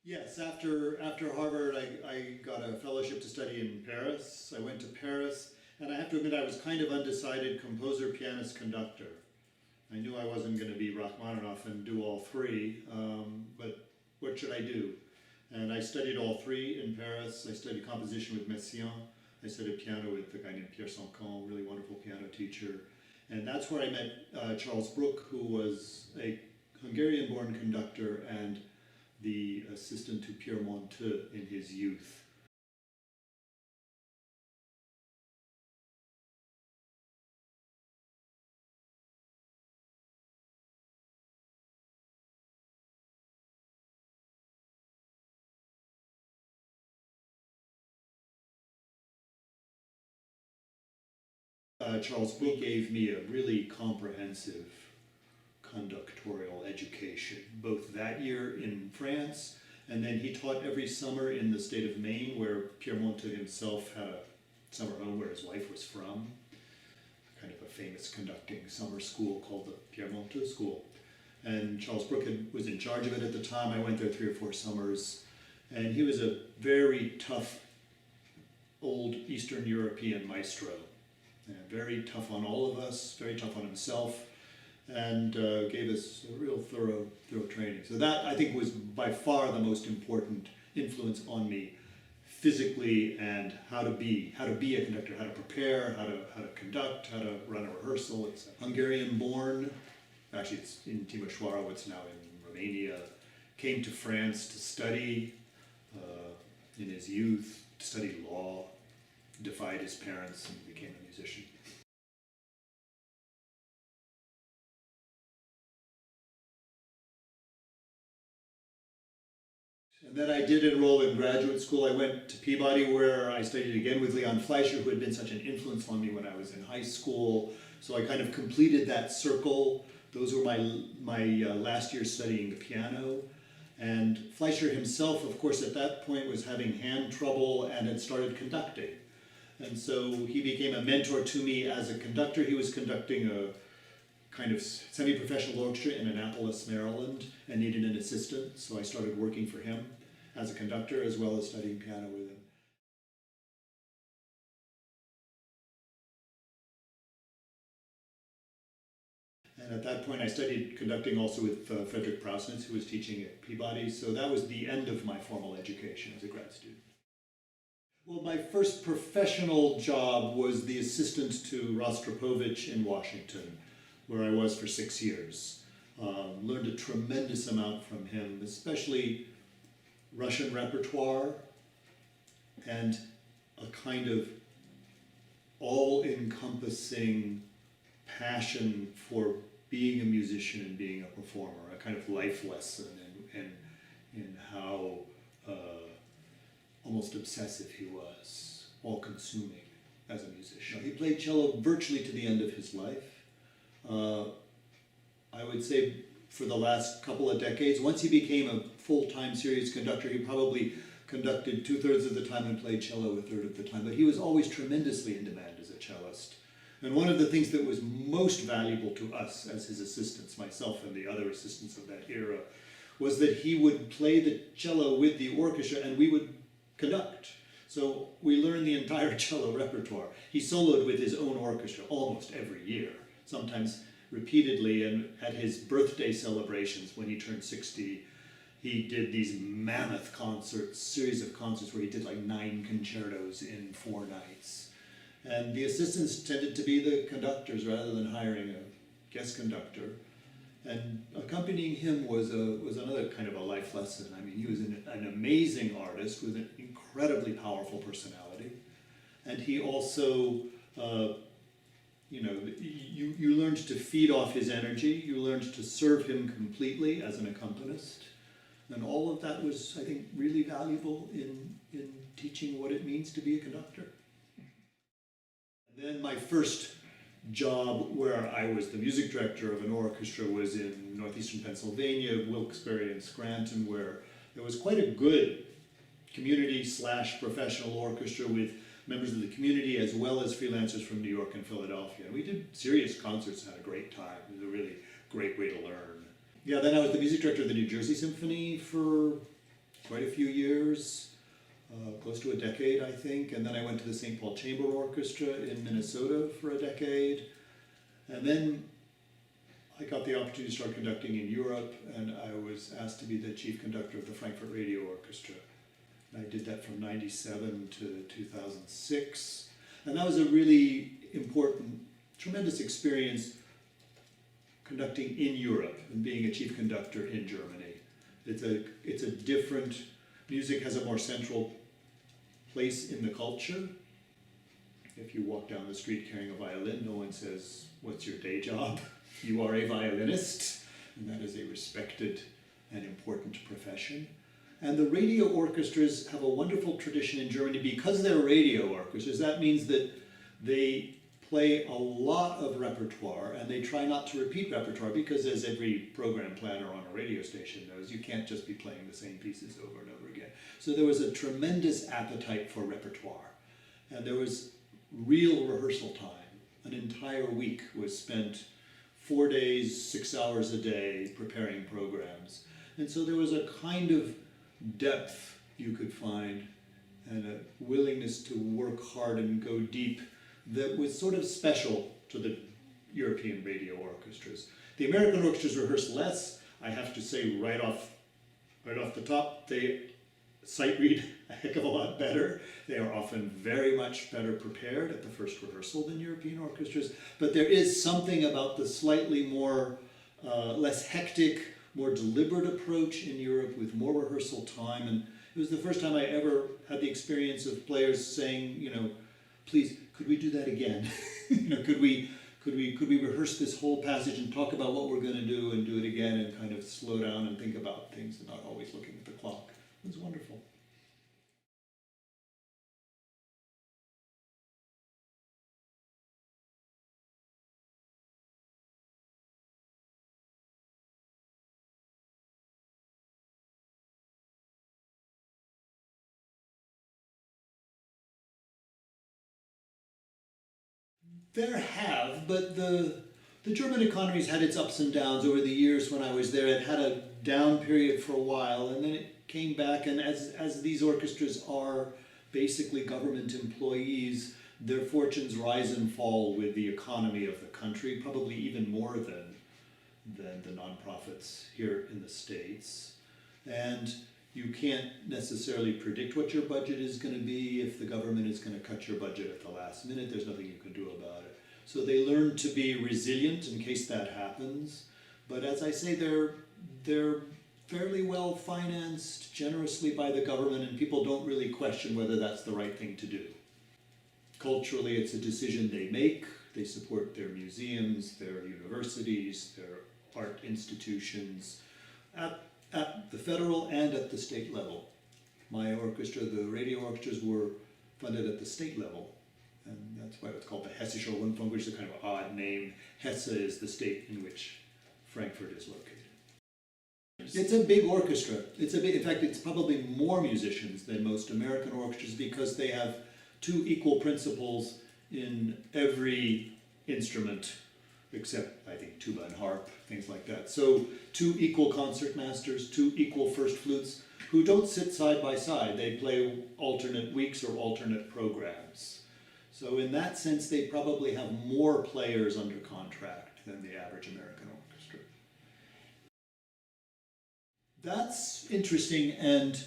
Yes, after Harvard, I got a fellowship to study in Paris. I went to Paris, and I have to admit I was kind of undecided: composer, pianist, conductor. I knew I wasn't going to be Rachmaninoff and do all three, but what should I do? And I studied all three in Paris. I studied composition with Messiaen. I studied piano with a guy named Pierre Sancan, really wonderful piano teacher. And that's where I met Charles Bruck, who was a Hungarian-born conductor and the assistant to Pierre Monteux in his youth. Charles Bruck gave me a really comprehensive conductorial education, both that year in France, and then he taught every summer in the state of Maine, where Pierre Monteux himself had a summer home where his wife was from, kind of a famous conducting summer school called the Pierre Monteux School. And Charles Bruck was in charge of it at the time. I went there 3 or 4 summers, and he was a very tough old Eastern European maestro. Very tough on all of us, very tough on himself, and gave us a real thorough training. So that, I think, was by far the most important influence on me physically, and how to be a conductor, how to prepare, how to conduct, how to run a rehearsal. It's Hungarian-born, actually it's in Timișoara, what's now in Romania, came to France to study in his youth, to study law, defied his parents and became a musician. And then I did enroll in graduate school. I went to Peabody, where I studied again with Leon Fleisher, who had been such an influence on me when I was in high school. So I kind of completed that circle. Those were my last year studying the piano. And Fleischer himself, of course, at that point was having hand trouble and had started conducting. And so he became a mentor to me as a conductor. He was conducting a kind of semi-professional orchestra in Annapolis, Maryland, and needed an assistant. So I started working for him as a conductor as well as studying piano with him. And at that point I studied conducting also with Frederick Prausnitz, who was teaching at Peabody. So that was the end of my formal education as a grad student. Well, my first professional job was the assistant to Rostropovich in Washington, where I was for 6 years. Learned a tremendous amount from him, especially Russian repertoire and a kind of all-encompassing passion for being a musician and being a performer, a kind of life lesson in how almost obsessive he was, all-consuming as a musician. He played cello virtually to the end of his life. I would say for the last couple of decades. Once he became a full-time serious conductor, he probably conducted 2/3 of the time and played cello 1/3 of the time, but he was always tremendously in demand as a cellist. And one of the things that was most valuable to us as his assistants, myself and the other assistants of that era, was that he would play the cello with the orchestra and we would conduct. So we learned the entire cello repertoire. He soloed with his own orchestra almost every year, sometimes repeatedly, and at his birthday celebrations when he turned 60, he did these mammoth concerts, series of concerts where he did like 9 concertos in 4 nights. And the assistants tended to be the conductors rather than hiring a guest conductor. And accompanying him was another kind of a life lesson. I mean, he was an amazing artist with an incredibly powerful personality. And he also, you learned to feed off his energy. You learned to serve him completely as an accompanist. And all of that was, I think, really valuable in teaching what it means to be a conductor. And then my first job where I was the music director of an orchestra was in Northeastern Pennsylvania, Wilkes-Barre and Scranton, where there was quite a good community/professional orchestra with members of the community as well as freelancers from New York and Philadelphia. And we did serious concerts and had a great time. It was a really great way to learn. Yeah, then I was the music director of the New Jersey Symphony for quite a few years, close to a decade, I think. And then I went to the St. Paul Chamber Orchestra in Minnesota for a decade. And then I got the opportunity to start conducting in Europe, and I was asked to be the chief conductor of the Frankfurt Radio Orchestra. And I did that from '97 to 2006. And that was a really important, tremendous experience conducting in Europe and being a chief conductor in Germany. It's a different, music has a more central place in the culture. If you walk down the street carrying a violin, no one says, "What's your day job?" You are a violinist, and that is a respected and important profession. And the radio orchestras have a wonderful tradition in Germany. Because they're radio orchestras, that means that they play a lot of repertoire, and they try not to repeat repertoire, because as every program planner on a radio station knows, you can't just be playing the same pieces over and over again. So there was a tremendous appetite for repertoire, and there was real rehearsal time. An entire week was spent 4 days, 6 hours a day preparing programs. And so there was a kind of depth you could find and a willingness to work hard and go deep that was sort of special to the European radio orchestras. The American orchestras rehearse less. I have to say right off the top, they sight read a heck of a lot better. They are often very much better prepared at the first rehearsal than European orchestras, but there is something about the slightly more, less hectic, more deliberate approach in Europe with more rehearsal time. And it was the first time I ever had the experience of players saying, you know, "Please, could we do that again?" You know, could we rehearse this whole passage and talk about what we're going to do and do it again, and kind of slow down and think about things and not always looking at the clock. It was wonderful. There have, but the German economy's had its ups and downs over the years. When I was there, it had a down period for a while, and then it came back, and as these orchestras are basically government employees, their fortunes rise and fall with the economy of the country, probably even more than the nonprofits here in the States. And you can't necessarily predict what your budget is going to be. If the government is going to cut your budget at the last minute, there's nothing you can do about it. So they learn to be resilient in case that happens. But as I say, they're fairly well financed generously by the government, and people don't really question whether that's the right thing to do. Culturally, it's a decision they make. They support their museums, their universities, their art institutions at the federal and at the state level. My orchestra, the radio orchestras, were funded at the state level, and that's why it's called the Hessische Rundfunk, which is a kind of odd name. Hesse is the state in which Frankfurt is located. It's a big orchestra. In fact, it's probably more musicians than most American orchestras, because they have 2 equal principals in every instrument, except, I think, tuba and harp, things like that. So 2 equal concertmasters, 2 equal first flutes, who don't sit side by side. They play alternate weeks or alternate programs. So in that sense, they probably have more players under contract than the average American orchestra. That's interesting, and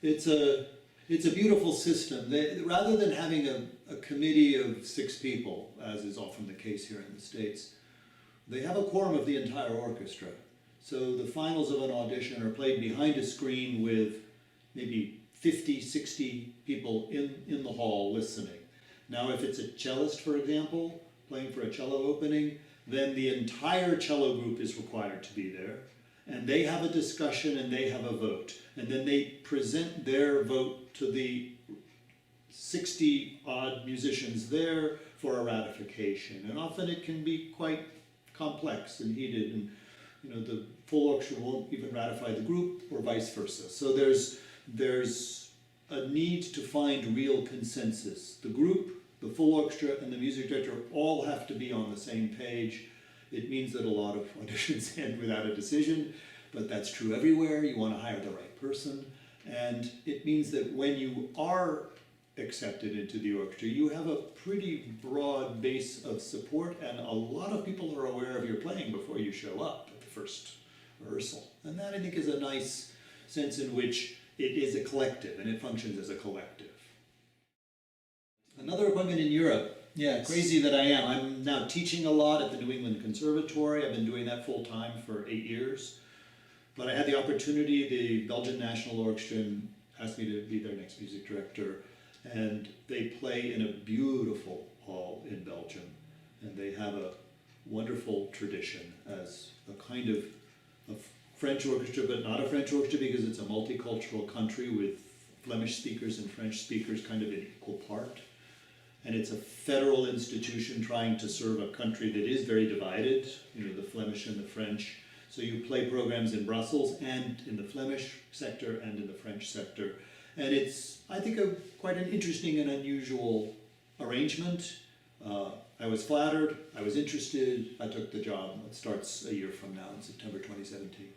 it's a beautiful system. Rather than having a committee of 6 people, as is often the case here in the States, they have a quorum of the entire orchestra. So the finals of an audition are played behind a screen with maybe 50, 60 people in the hall listening. Now, if it's a cellist, for example, playing for a cello opening, then the entire cello group is required to be there, and they have a discussion and they have a vote. And then they present their vote to the 60-odd musicians there for a ratification. And often it can be quite complex and heated, and the full orchestra won't even ratify the group, or vice versa. So there's a need to find real consensus. The group, the full orchestra, and the music director all have to be on the same page. It means that a lot of auditions end without a decision, but that's true everywhere. You want to hire the right person. And it means that when you are accepted into the orchestra, you have a pretty broad base of support, and a lot of people are aware of your playing before you show up at the first rehearsal. And that, I think, is a nice sense in which it is a collective, and it functions as a collective. Another appointment in Europe. Yeah, crazy that I am. I'm now teaching a lot at the New England Conservatory. I've been doing that full time for 8 years. But I had the opportunity, the Belgian National Orchestra asked me to be their next music director. And they play in a beautiful hall in Belgium. And they have a wonderful tradition as a kind of a French orchestra, but not a French orchestra because it's a multicultural country with Flemish speakers and French speakers kind of in equal part. And it's a federal institution trying to serve a country that is very divided, you know, the Flemish and the French. So you play programs in Brussels and in the Flemish sector and in the French sector. And it's, I think, quite an interesting and unusual arrangement. I was flattered, I was interested, I took the job. It starts a year from now in September 2017.